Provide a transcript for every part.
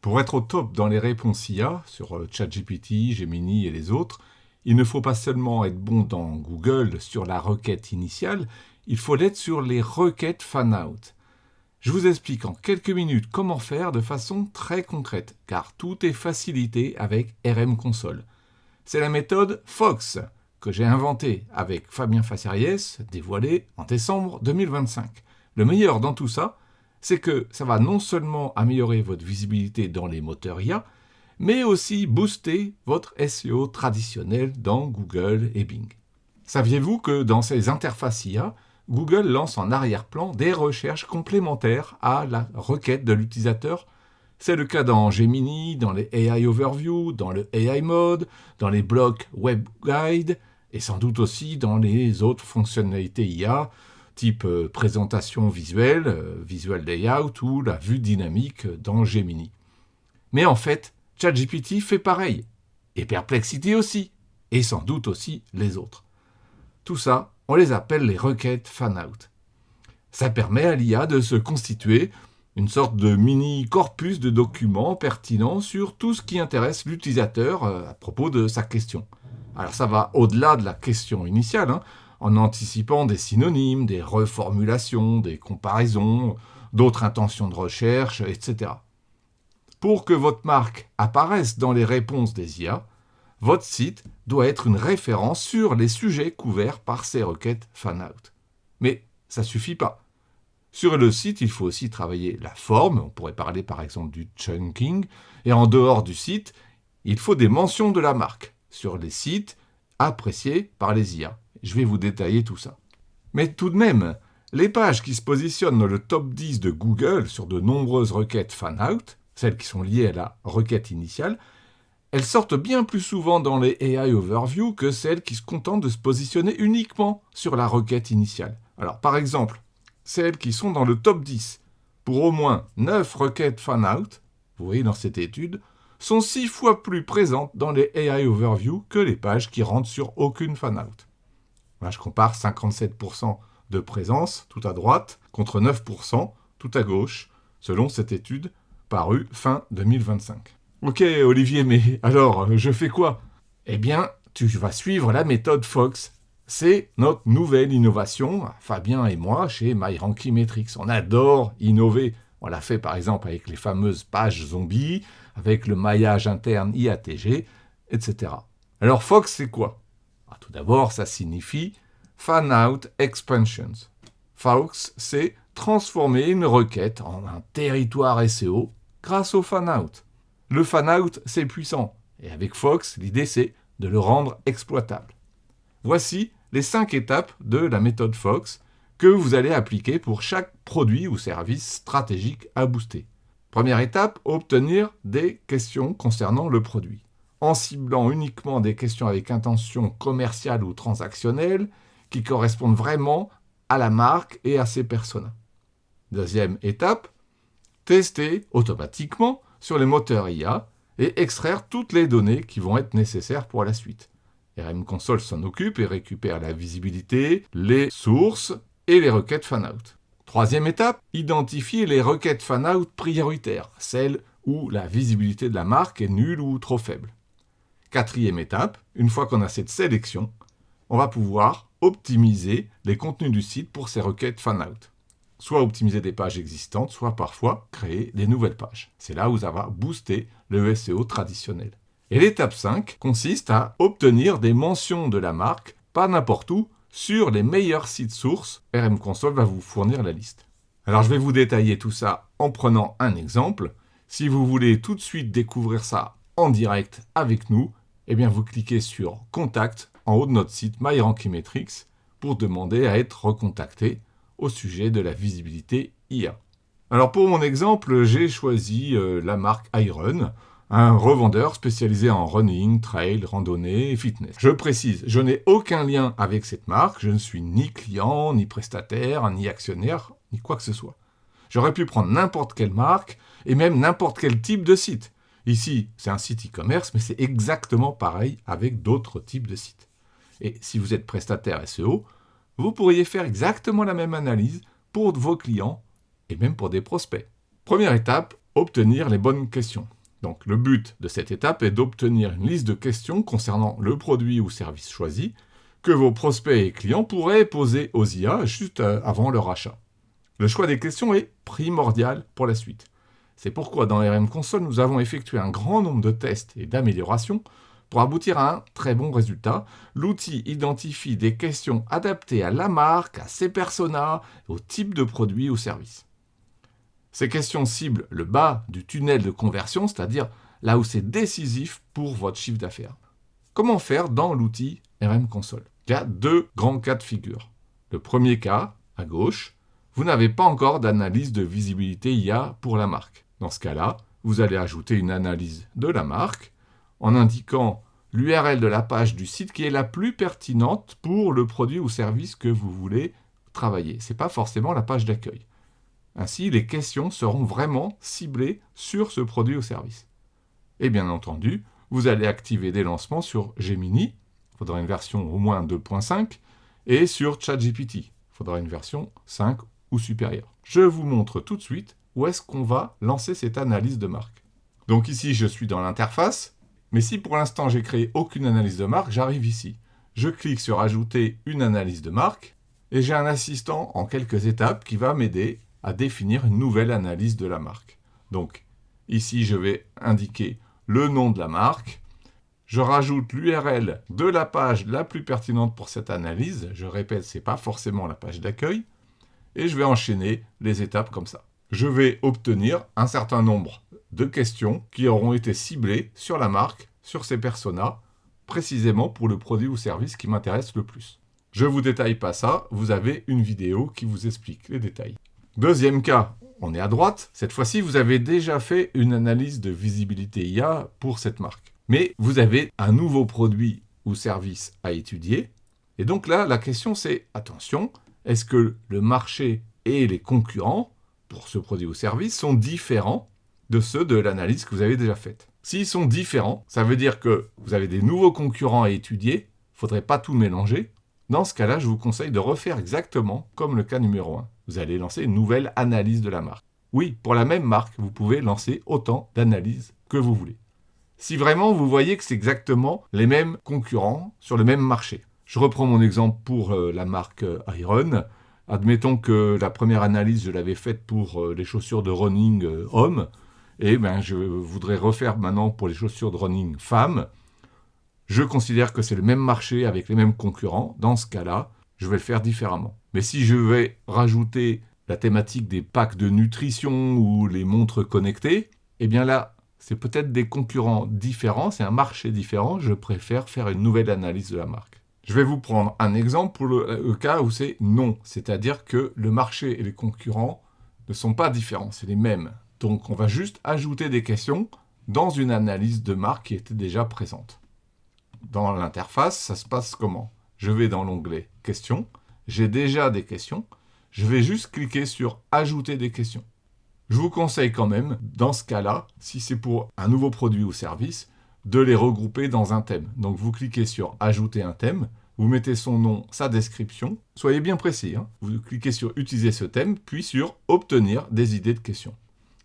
Pour être au top dans les réponses IA, sur ChatGPT, Gemini et les autres, il ne faut pas seulement être bon dans Google sur la requête initiale, il faut l'être sur les requêtes fan-out. Je vous explique en quelques minutes comment faire de façon très concrète, car tout est facilité avec RM Console. C'est la méthode Fox, que j'ai inventée avec Fabien Faceriès, dévoilée en décembre 2025. Le meilleur dans tout ça, c'est que ça va non seulement améliorer votre visibilité dans les moteurs IA, mais aussi booster votre SEO traditionnel dans Google et Bing. Saviez-vous que dans ces interfaces IA, Google lance en arrière-plan des recherches complémentaires à la requête de l'utilisateur? C'est le cas dans Gemini, dans les AI Overview, dans le AI Mode, dans les blocs Web Guide et sans doute aussi dans les autres fonctionnalités IA, type présentation visuelle, visual layout ou la vue dynamique dans Gemini. Mais en fait, ChatGPT fait pareil, et Perplexity aussi, et sans doute aussi les autres. Tout ça, on les appelle les requêtes fan-out. Ça permet à l'IA de se constituer une sorte de mini corpus de documents pertinents sur tout ce qui intéresse l'utilisateur à propos de sa question. Alors ça va au-delà de la question initiale, en anticipant des synonymes, des reformulations, des comparaisons, d'autres intentions de recherche, etc. Pour que votre marque apparaisse dans les réponses des IA, votre site doit être une référence sur les sujets couverts par ces requêtes fan-out. Mais ça ne suffit pas. Sur le site, il faut aussi travailler la forme, on pourrait parler par exemple du chunking, et en dehors du site, il faut des mentions de la marque sur les sites appréciés par les IA. Je vais vous détailler tout ça. Mais tout de même, les pages qui se positionnent dans le top 10 de Google sur de nombreuses requêtes fan-out, celles qui sont liées à la requête initiale, elles sortent bien plus souvent dans les AI Overview que celles qui se contentent de se positionner uniquement sur la requête initiale. Alors par exemple, celles qui sont dans le top 10 pour au moins 9 requêtes fan-out, vous voyez dans cette étude, sont 6 fois plus présentes dans les AI Overview que les pages qui rentrent sur aucune fan-out. Là, je compare 57% de présence tout à droite contre 9% tout à gauche, selon cette étude parue fin 2025. Ok Olivier, mais alors, je fais quoi? Eh bien, tu vas suivre la méthode Fox. C'est notre nouvelle innovation, Fabien et moi, chez MyRankyMetrics. On adore innover. On l'a fait par exemple avec les fameuses pages zombies, avec le maillage interne IATG, etc. Alors Fox, c'est quoi? Tout d'abord, ça signifie Fan Out Expansions. Fox, c'est transformer une requête en un territoire SEO grâce au fan out. Le fan out, c'est puissant, et avec Fox, l'idée c'est de le rendre exploitable. Voici les 5 étapes de la méthode Fox que vous allez appliquer pour chaque produit ou service stratégique à booster. Première étape, obtenir des questions concernant le produit. En ciblant uniquement des questions avec intention commerciale ou transactionnelle qui correspondent vraiment à la marque et à ses personas. Deuxième étape, tester automatiquement sur les moteurs IA et extraire toutes les données qui vont être nécessaires pour la suite. RM Console s'en occupe et récupère la visibilité, les sources et les requêtes fan-out. Troisième étape, identifier les requêtes fan-out prioritaires, celles où la visibilité de la marque est nulle ou trop faible. Quatrième étape, une fois qu'on a cette sélection, on va pouvoir optimiser les contenus du site pour ces requêtes fan-out. Soit optimiser des pages existantes, soit parfois créer des nouvelles pages. C'est là où ça va booster le SEO traditionnel. Et l'étape 5 consiste à obtenir des mentions de la marque, pas n'importe où, sur les meilleurs sites sources. RM Console va vous fournir la liste. Alors je vais vous détailler tout ça en prenant un exemple. Si vous voulez tout de suite découvrir ça en direct avec nous, eh bien vous cliquez sur Contact en haut de notre site MyRankyMetrics pour demander à être recontacté au sujet de la visibilité IA. Alors pour mon exemple, j'ai choisi la marque Iron, un revendeur spécialisé en running, trail, randonnée et fitness. Je précise, je n'ai aucun lien avec cette marque, je ne suis ni client, ni prestataire, ni actionnaire, ni quoi que ce soit. J'aurais pu prendre n'importe quelle marque et même n'importe quel type de site. Ici, c'est un site e-commerce, mais c'est exactement pareil avec d'autres types de sites. Et si vous êtes prestataire SEO, vous pourriez faire exactement la même analyse pour vos clients et même pour des prospects. Première étape, obtenir les bonnes questions. Donc le but de cette étape est d'obtenir une liste de questions concernant le produit ou service choisi que vos prospects et clients pourraient poser aux IA juste avant leur achat. Le choix des questions est primordial pour la suite. C'est pourquoi dans RM Console, nous avons effectué un grand nombre de tests et d'améliorations pour aboutir à un très bon résultat. L'outil identifie des questions adaptées à la marque, à ses personas, au type de produit ou service. Ces questions ciblent le bas du tunnel de conversion, c'est-à-dire là où c'est décisif pour votre chiffre d'affaires. Comment faire dans l'outil RM Console? Il y a deux grands cas de figure. Le premier cas, à gauche, vous n'avez pas encore d'analyse de visibilité IA pour la marque. Dans ce cas-là, vous allez ajouter une analyse de la marque en indiquant l'URL de la page du site qui est la plus pertinente pour le produit ou service que vous voulez travailler. Ce n'est pas forcément la page d'accueil. Ainsi, les questions seront vraiment ciblées sur ce produit ou service. Et bien entendu, vous allez activer des lancements sur Gemini, il faudra une version au moins 2.5, et sur ChatGPT, il faudra une version 5 ou supérieure. Je vous montre tout de suite où est-ce qu'on va lancer cette analyse de marque. Donc ici, je suis dans l'interface, mais si pour l'instant j'ai créé aucune analyse de marque, j'arrive ici. Je clique sur Ajouter une analyse de marque, et j'ai un assistant en quelques étapes qui va m'aider à définir une nouvelle analyse de la marque. Donc ici, je vais indiquer le nom de la marque. Je rajoute l'URL de la page la plus pertinente pour cette analyse. Je répète, ce n'est pas forcément la page d'accueil. Et je vais enchaîner les étapes comme ça. Je vais obtenir un certain nombre de questions qui auront été ciblées sur la marque, sur ses personas, précisément pour le produit ou service qui m'intéresse le plus. Je ne vous détaille pas ça, vous avez une vidéo qui vous explique les détails. Deuxième cas, on est à droite. Cette fois-ci, vous avez déjà fait une analyse de visibilité IA pour cette marque. Mais vous avez un nouveau produit ou service à étudier. Et donc là, la question c'est, attention, est-ce que le marché et les concurrents pour ce produit ou service sont différents de ceux de l'analyse que vous avez déjà faite? S'ils sont différents, ça veut dire que vous avez des nouveaux concurrents à étudier. Il ne faudrait pas tout mélanger. Dans ce cas-là, je vous conseille de refaire exactement comme le cas numéro 1. Vous allez lancer une nouvelle analyse de la marque. Oui, pour la même marque, vous pouvez lancer autant d'analyses que vous voulez. Si vraiment vous voyez que c'est exactement les mêmes concurrents sur le même marché. Je reprends mon exemple pour la marque Iron. Admettons que la première analyse, je l'avais faite pour les chaussures de running hommes. Et je voudrais refaire maintenant pour les chaussures de running femmes. Je considère que c'est le même marché avec les mêmes concurrents. Dans ce cas-là, je vais le faire différemment. Mais si je vais rajouter la thématique des packs de nutrition ou les montres connectées, eh bien là, c'est peut-être des concurrents différents, c'est un marché différent, je préfère faire une nouvelle analyse de la marque. Je vais vous prendre un exemple pour le cas où c'est non, c'est-à-dire que le marché et les concurrents ne sont pas différents, c'est les mêmes. Donc on va juste ajouter des questions dans une analyse de marque qui était déjà présente. Dans l'interface, ça se passe comment? Je vais dans l'onglet « Questions », j'ai déjà des questions, je vais juste cliquer sur « Ajouter des questions ». Je vous conseille quand même, dans ce cas-là, si c'est pour un nouveau produit ou service, de les regrouper dans un thème. Donc vous cliquez sur « Ajouter un thème », vous mettez son nom, sa description, soyez bien précis, vous cliquez sur « Utiliser ce thème », puis sur « Obtenir des idées de questions ».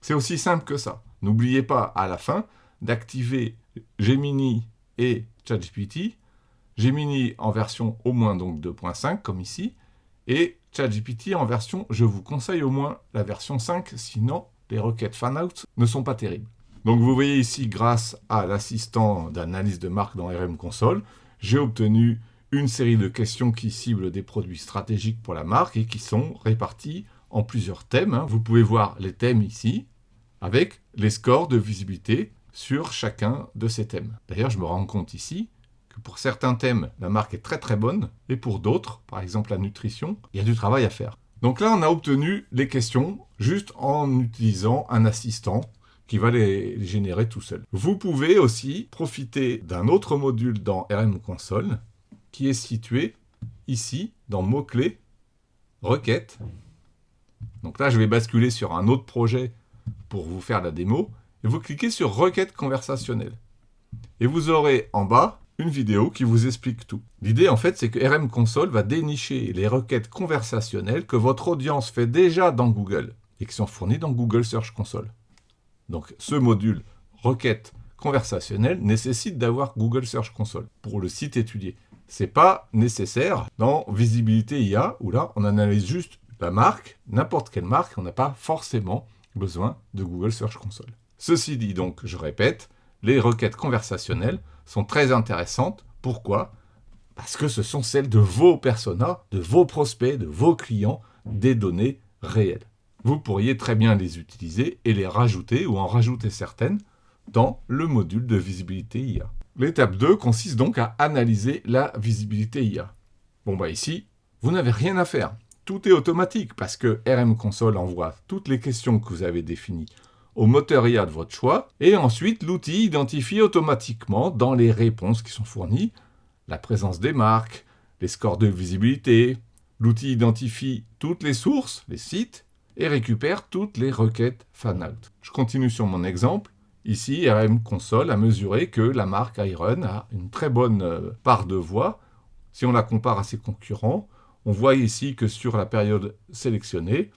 C'est aussi simple que ça. N'oubliez pas à la fin d'activer Gemini et ChatGPT, Gemini en version au moins donc 2.5 comme ici, et ChatGPT en version, je vous conseille au moins la version 5, sinon les requêtes fan-out ne sont pas terribles. Donc vous voyez ici, grâce à l'assistant d'analyse de marque dans RM Console, j'ai obtenu une série de questions qui ciblent des produits stratégiques pour la marque et qui sont répartis en plusieurs thèmes. Vous pouvez voir les thèmes ici, avec les scores de visibilité sur chacun de ces thèmes. D'ailleurs, je me rends compte ici que pour certains thèmes, la marque est très très bonne, et pour d'autres, par exemple la nutrition, il y a du travail à faire. Donc là, on a obtenu les questions juste en utilisant un assistant qui va les générer tout seul. Vous pouvez aussi profiter d'un autre module dans RM Console qui est situé ici dans mots-clés, requêtes. Donc là, je vais basculer sur un autre projet pour vous faire la démo. Et vous cliquez sur requête conversationnelle. Et vous aurez en bas une vidéo qui vous explique tout. L'idée, en fait, c'est que RM Console va dénicher les requêtes conversationnelles que votre audience fait déjà dans Google et qui sont fournies dans Google Search Console. Donc ce module requête conversationnelle nécessite d'avoir Google Search Console pour le site étudié. Ce n'est pas nécessaire dans Visibilité IA, où là, on analyse juste la marque, n'importe quelle marque, on n'a pas forcément besoin de Google Search Console. Ceci dit, donc, je répète, les requêtes conversationnelles sont très intéressantes. Pourquoi ? Parce que ce sont celles de vos personas, de vos prospects, de vos clients, des données réelles. Vous pourriez très bien les utiliser et les rajouter ou en rajouter certaines dans le module de Visibilité IA. L'étape 2 consiste donc à analyser la visibilité IA. Ici, vous n'avez rien à faire. Tout est automatique parce que RM Console envoie toutes les questions que vous avez définies au moteur IA de votre choix et ensuite l'outil identifie automatiquement dans les réponses qui sont fournies la présence des marques, les scores de visibilité. L'outil identifie toutes les sources, les sites et récupère toutes les requêtes fan-out. Je continue sur mon exemple. Ici, RM Console a mesuré que la marque Iron a une très bonne part de voix. Si on la compare à ses concurrents, on voit ici que sur la période sélectionnée,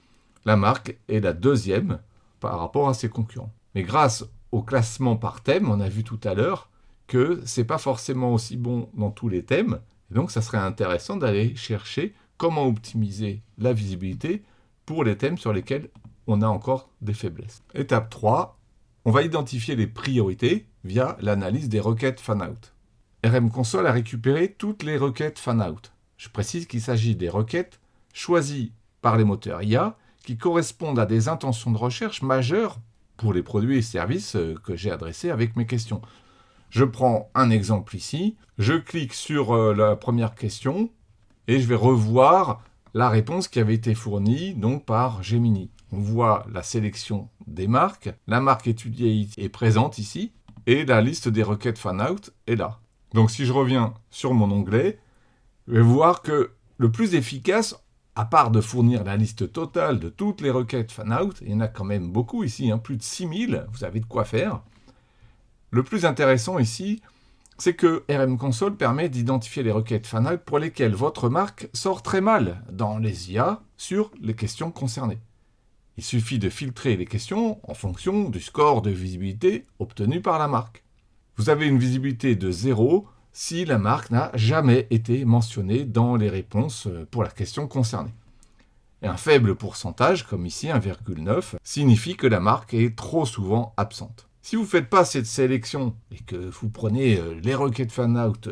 la marque est la deuxième par rapport à ses concurrents. Mais grâce au classement par thème, on a vu tout à l'heure que ce n'est pas forcément aussi bon dans tous les thèmes. Et donc, ça serait intéressant d'aller chercher comment optimiser la visibilité pour les thèmes sur lesquels on a encore des faiblesses. Étape 3. On va identifier les priorités via l'analyse des requêtes fan-out. RM Console a récupéré toutes les requêtes fan-out. Je précise qu'il s'agit des requêtes choisies par les moteurs IA qui correspondent à des intentions de recherche majeures pour les produits et services que j'ai adressés avec mes questions. Je prends un exemple ici, je clique sur la première question et je vais revoir la réponse qui avait été fournie donc par Gemini. On voit la sélection des marques, la marque étudiée est présente ici, et la liste des requêtes fan-out est là. Donc si je reviens sur mon onglet, je vais voir que le plus efficace, à part de fournir la liste totale de toutes les requêtes fan-out, il y en a quand même beaucoup ici, plus de 6000, vous avez de quoi faire. Le plus intéressant ici, c'est que RM Console permet d'identifier les requêtes fan-out pour lesquelles votre marque sort très mal dans les IA sur les questions concernées. Il suffit de filtrer les questions en fonction du score de visibilité obtenu par la marque. Vous avez une visibilité de 0 si la marque n'a jamais été mentionnée dans les réponses pour la question concernée. Et un faible pourcentage, comme ici 1,9, signifie que la marque est trop souvent absente. Si vous ne faites pas cette sélection et que vous prenez les requêtes fan-out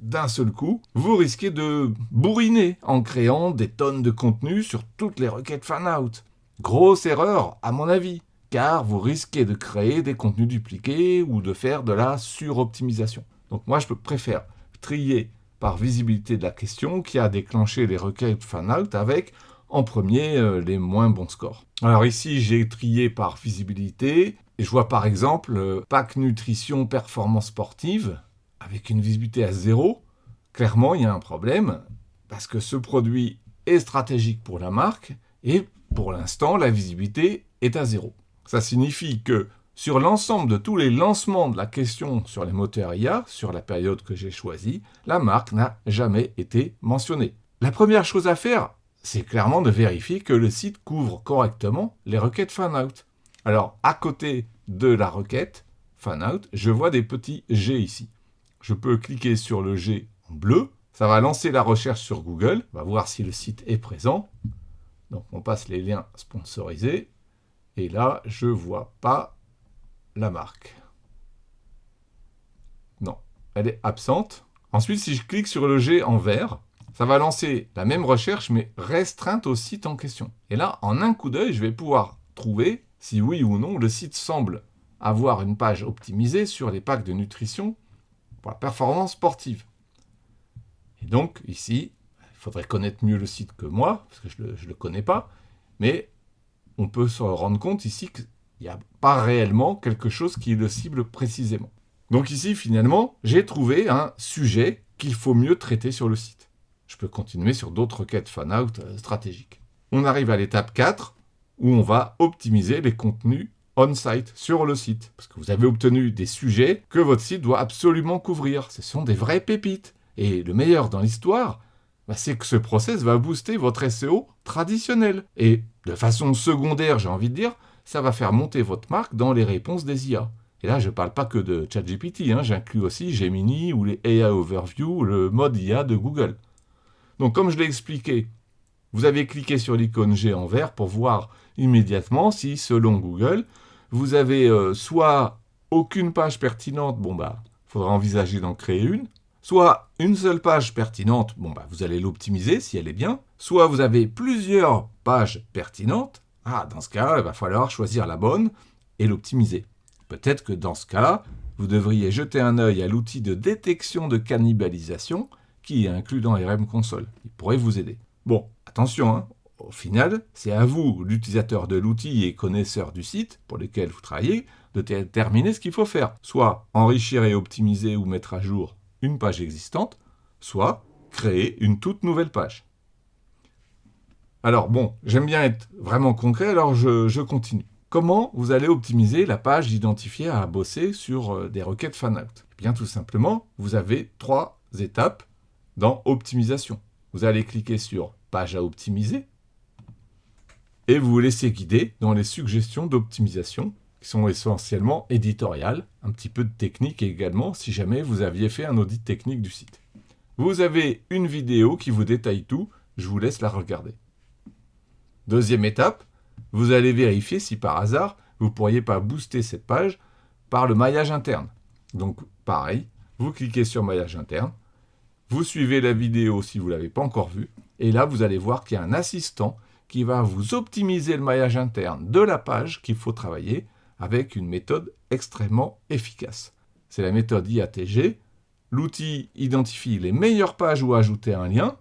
d'un seul coup, vous risquez de bourriner en créant des tonnes de contenu sur toutes les requêtes fan-out. Grosse erreur, à mon avis, car vous risquez de créer des contenus dupliqués ou de faire de la suroptimisation. Donc moi, je préfère trier par visibilité de la question qui a déclenché les requêtes fan-out avec, en premier, les moins bons scores. Alors ici, j'ai trié par visibilité et je vois par exemple pack nutrition performance sportive avec une visibilité à 0. Clairement, il y a un problème parce que ce produit est stratégique pour la marque et pour l'instant, la visibilité est à 0. Ça signifie que sur l'ensemble de tous les lancements de la question sur les moteurs IA, sur la période que j'ai choisie, la marque n'a jamais été mentionnée. La première chose à faire, c'est clairement de vérifier que le site couvre correctement les requêtes fan-out. Alors, à côté de la requête fan-out, je vois des petits G ici. Je peux cliquer sur le G en bleu, ça va lancer la recherche sur Google, on va voir si le site est présent. Donc, on passe les liens sponsorisés. Et là, je ne vois pas la marque. Non, elle est absente. Ensuite, si je clique sur le G en vert, ça va lancer la même recherche, mais restreinte au site en question. Et là, en un coup d'œil, je vais pouvoir trouver si oui ou non le site semble avoir une page optimisée sur les packs de nutrition pour la performance sportive. Et donc, ici, il faudrait connaître mieux le site que moi, parce que je ne le connais pas, mais on peut se rendre compte ici qu'il n'y a pas réellement quelque chose qui le cible précisément. Donc ici, finalement, j'ai trouvé un sujet qu'il faut mieux traiter sur le site. Je peux continuer sur d'autres requêtes fan-out stratégiques. On arrive à l'étape 4, où on va optimiser les contenus on-site, sur le site. Parce que vous avez obtenu des sujets que votre site doit absolument couvrir. Ce sont des vraies pépites. Et le meilleur dans l'histoire, c'est que ce process va booster votre SEO traditionnel. Et de façon secondaire, j'ai envie de dire, ça va faire monter votre marque dans les réponses des IA. Et là, je ne parle pas que de ChatGPT, j'inclus aussi Gemini ou les AI Overview, le mode IA de Google. Donc, comme je l'ai expliqué, vous avez cliqué sur l'icône G en vert pour voir immédiatement si, selon Google, vous avez soit aucune page pertinente, faudra envisager d'en créer une, soit une seule page pertinente, vous allez l'optimiser si elle est bien, soit vous avez plusieurs pages pertinentes, dans ce cas, il va falloir choisir la bonne et l'optimiser. Peut-être que dans ce cas, vous devriez jeter un œil à l'outil de détection de cannibalisation qui est inclus dans RM Console. Il pourrait vous aider. Bon, attention, au final, c'est à vous, l'utilisateur de l'outil et connaisseur du site pour lequel vous travaillez, de déterminer ce qu'il faut faire. Soit enrichir et optimiser ou mettre à jour une page existante, soit créer une toute nouvelle page. Alors j'aime bien être vraiment concret, alors je continue. Comment vous allez optimiser la page identifiée à bosser sur des requêtes fanout? Eh bien, tout simplement, vous avez 3 étapes dans Optimisation. Vous allez cliquer sur Page à optimiser et vous vous laissez guider dans les suggestions d'optimisation qui sont essentiellement éditoriales, un petit peu de technique également si jamais vous aviez fait un audit technique du site. Vous avez une vidéo qui vous détaille tout, je vous laisse la regarder. Deuxième étape, vous allez vérifier si par hasard, vous ne pourriez pas booster cette page par le maillage interne. Donc pareil, vous cliquez sur maillage interne, vous suivez la vidéo si vous ne l'avez pas encore vue, et là vous allez voir qu'il y a un assistant qui va vous optimiser le maillage interne de la page qu'il faut travailler avec une méthode extrêmement efficace. C'est la méthode IATG. L'outil identifie les meilleures pages où ajouter un lien,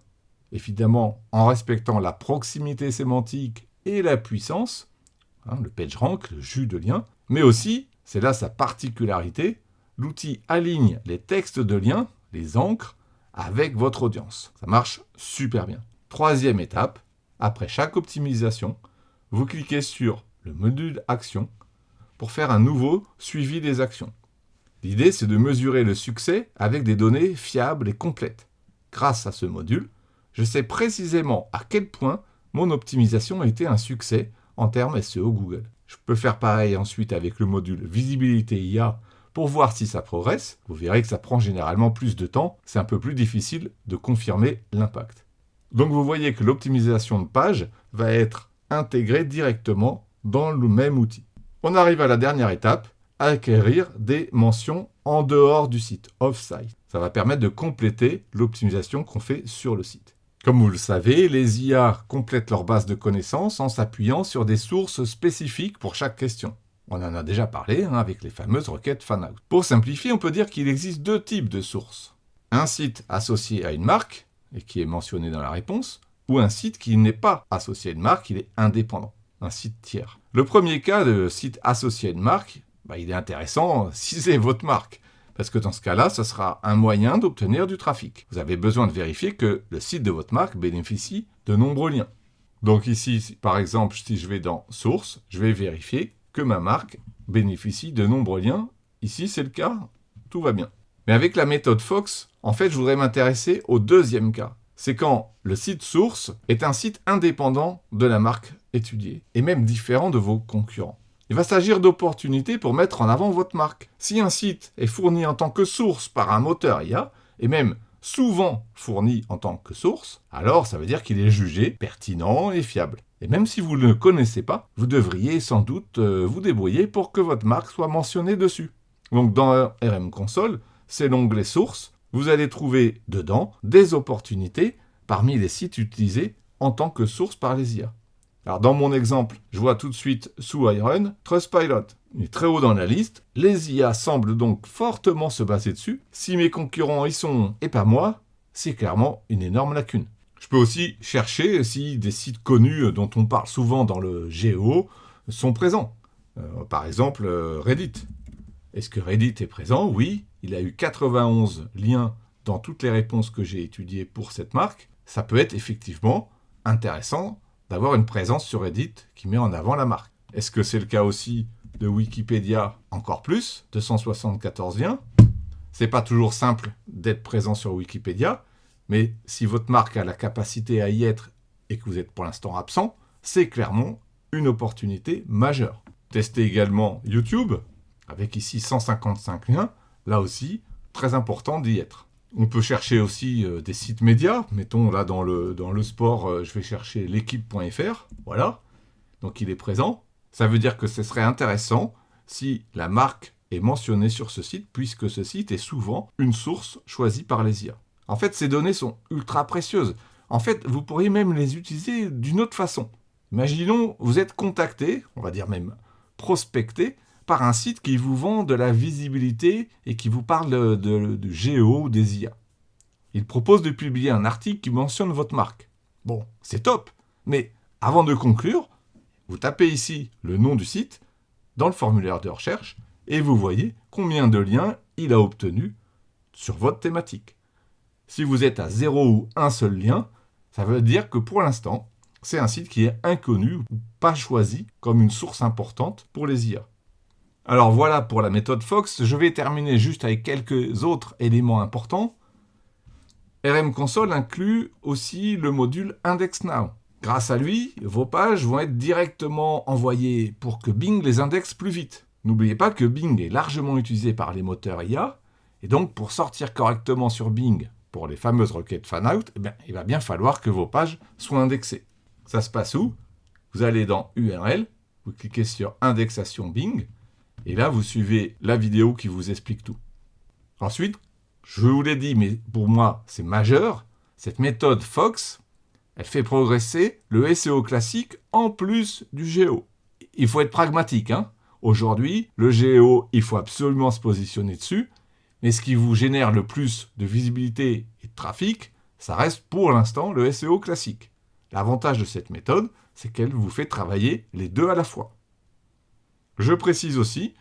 évidemment en respectant la proximité sémantique et la puissance, le PageRank, le jus de lien, mais aussi, c'est là sa particularité, l'outil aligne les textes de lien, les ancres, avec votre audience. Ça marche super bien. Troisième étape, après chaque optimisation, vous cliquez sur le module Action pour faire un nouveau suivi des actions. L'idée, c'est de mesurer le succès avec des données fiables et complètes. Grâce à ce module, je sais précisément à quel point mon optimisation a été un succès en termes SEO Google. Je peux faire pareil ensuite avec le module Visibilité IA pour voir si ça progresse. Vous verrez que ça prend généralement plus de temps. C'est un peu plus difficile de confirmer l'impact. Donc vous voyez que l'optimisation de page va être intégrée directement dans le même outil. On arrive à la dernière étape, acquérir des mentions en dehors du site, off-site. Ça va permettre de compléter l'optimisation qu'on fait sur le site. Comme vous le savez, les IA complètent leur base de connaissances en s'appuyant sur des sources spécifiques pour chaque question. On en a déjà parlé avec les fameuses requêtes fanout. Pour simplifier, on peut dire qu'il existe 2 types de sources. Un site associé à une marque, et qui est mentionné dans la réponse, ou un site qui n'est pas associé à une marque, il est indépendant, un site tiers. Le premier cas de site associé à une marque, il est intéressant si c'est votre marque. Parce que dans ce cas-là, ce sera un moyen d'obtenir du trafic. Vous avez besoin de vérifier que le site de votre marque bénéficie de nombreux liens. Donc ici, par exemple, si je vais dans Sources, je vais vérifier que ma marque bénéficie de nombreux liens. Ici, c'est le cas, tout va bien. Mais avec la méthode Fox, en fait, je voudrais m'intéresser au deuxième cas. C'est quand le site source est un site indépendant de la marque étudiée, et même différent de vos concurrents. Il va s'agir d'opportunités pour mettre en avant votre marque. Si un site est fourni en tant que source par un moteur IA, et même souvent fourni en tant que source, alors ça veut dire qu'il est jugé pertinent et fiable. Et même si vous ne le connaissez pas, vous devriez sans doute vous débrouiller pour que votre marque soit mentionnée dessus. Donc dans RM Console, c'est l'onglet Sources. Vous allez trouver dedans des opportunités parmi les sites utilisés en tant que source par les IA. Alors dans mon exemple, je vois tout de suite sous iRun, Trustpilot. Il est très haut dans la liste. Les IA semblent donc fortement se baser dessus. Si mes concurrents y sont et pas moi, c'est clairement une énorme lacune. Je peux aussi chercher si des sites connus dont on parle souvent dans le GEO sont présents. Par exemple, Reddit. Est-ce que Reddit est présent? Oui, il a eu 91 liens dans toutes les réponses que j'ai étudiées pour cette marque. Ça peut être effectivement intéressant d'avoir une présence sur Reddit qui met en avant la marque. Est-ce que c'est le cas aussi de Wikipédia? Encore plus, 274 liens. C'est pas toujours simple d'être présent sur Wikipédia, mais si votre marque a la capacité à y être et que vous êtes pour l'instant absent, c'est clairement une opportunité majeure. tester également YouTube, avec ici 155 liens. Là aussi, très important d'y être. On peut chercher aussi des sites médias. Mettons là dans le sport, je vais chercher l'équipe.fr. Voilà. Donc il est présent. Ça veut dire que ce serait intéressant si la marque est mentionnée sur ce site, puisque ce site est souvent une source choisie par les IA. En fait, ces données sont ultra précieuses. En fait, vous pourriez même les utiliser d'une autre façon. Imaginons, vous êtes contacté, on va dire même prospecté, par un site qui vous vend de la visibilité et qui vous parle du géo ou des IA. Il propose de publier un article qui mentionne votre marque. Bon, c'est top, mais avant de conclure, vous tapez ici le nom du site dans le formulaire de recherche et vous voyez combien de liens il a obtenu sur votre thématique. Si vous êtes à 0 ou un seul lien, ça veut dire que pour l'instant, c'est un site qui est inconnu ou pas choisi comme une source importante pour les IA. Alors voilà pour la méthode Fox. Je vais terminer juste avec quelques autres éléments importants. RM Console inclut aussi le module IndexNow. Grâce à lui, vos pages vont être directement envoyées pour que Bing les indexe plus vite. N'oubliez pas que Bing est largement utilisé par les moteurs IA, et donc pour sortir correctement sur Bing pour les fameuses requêtes fanout, il va bien falloir que vos pages soient indexées. Ça se passe où? Vous allez dans URL, vous cliquez sur indexation Bing, et là vous suivez la vidéo qui vous explique tout. Ensuite, je vous l'ai dit, mais pour moi c'est majeur, cette méthode Fox, elle fait progresser le SEO classique en plus du GEO. Il faut être pragmatique, hein. Aujourd'hui, le GEO, il faut absolument se positionner dessus, mais ce qui vous génère le plus de visibilité et de trafic, ça reste pour l'instant le SEO classique. L'avantage de cette méthode, c'est qu'elle vous fait travailler les deux à la fois. Je précise aussi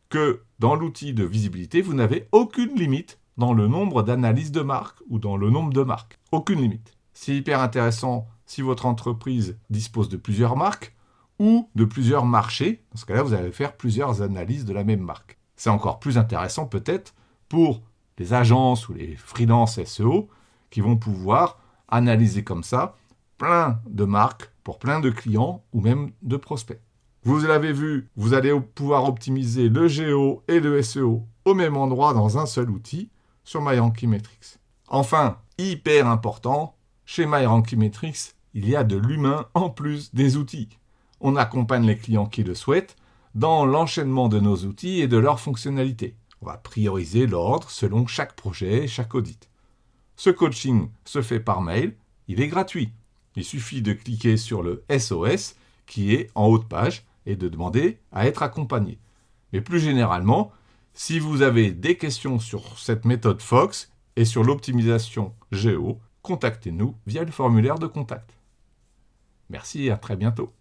que dans l'outil de visibilité, vous n'avez aucune limite dans le nombre d'analyses de marques ou dans le nombre de marques. Aucune limite. C'est hyper intéressant si votre entreprise dispose de plusieurs marques ou de plusieurs marchés. Dans ce cas-là, vous allez faire plusieurs analyses de la même marque. C'est encore plus intéressant peut-être pour les agences ou les freelances SEO qui vont pouvoir analyser comme ça plein de marques pour plein de clients ou même de prospects. Vous l'avez vu, vous allez pouvoir optimiser le GEO et le SEO au même endroit dans un seul outil sur MyRankingMetrics. Enfin, hyper important, chez MyRankingMetrics, il y a de l'humain en plus des outils. On accompagne les clients qui le souhaitent dans l'enchaînement de nos outils et de leurs fonctionnalités. On va prioriser l'ordre selon chaque projet et chaque audit. Ce coaching se fait par mail, il est gratuit. Il suffit de cliquer sur le SOS qui est en haut de page et de demander à être accompagné. Mais plus généralement, si vous avez des questions sur cette méthode Fox et sur l'optimisation GEO, contactez-nous via le formulaire de contact. Merci et à très bientôt.